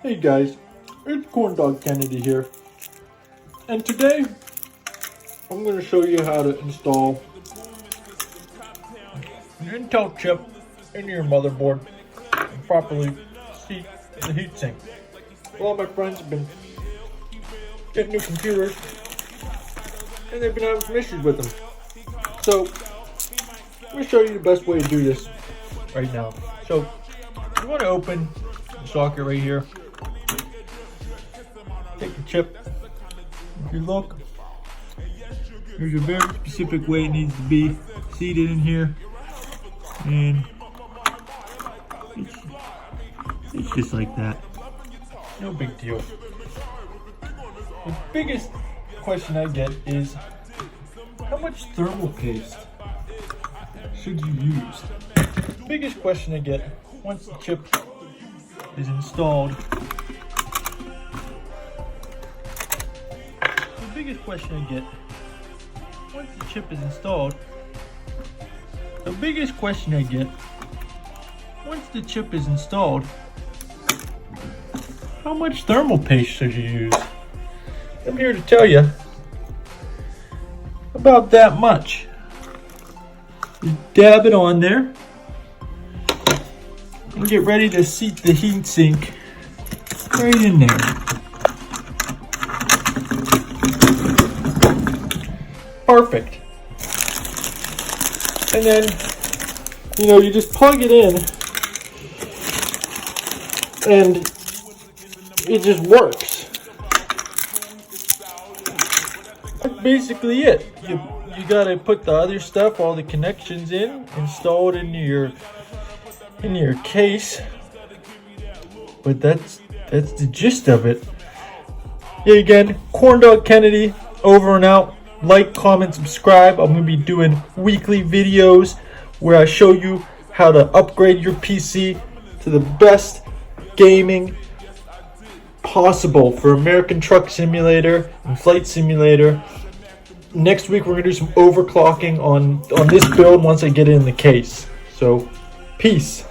Hey guys, it's Corndog Kennedy here, and today I'm going to show you how to install an Intel chip into your motherboard and properly seat the heatsink. A lot of my friends have been getting new computers and they've been having some issues with them. So I'm going to show you the best way to do this right now. So you want to open the socket right here. Take the chip. If you look, there's a very specific way it needs to be seated in here, and it's just like that. No big deal. The biggest question I get is, how much thermal paste should you use? The biggest question I get once the chip is installed. The biggest question I get once the chip is installed. The biggest question I get once the chip is installed. How much thermal paste should you use? I'm here to tell you about that much. You dab it on there and get ready to seat the heatsink right in there. Perfect. And then, you just plug it in and it just works. That's basically it. You gotta put the other stuff, all the connections in, install it into your case. But that's the gist of it. Yeah, again, Corndog Kennedy, over and out. Like, comment, subscribe. I'm going to be doing weekly videos where I show you how to upgrade your PC to the best gaming possible for American Truck Simulator and Flight Simulator. Next week we're going to do some overclocking on this build once I get it in the case. So, peace.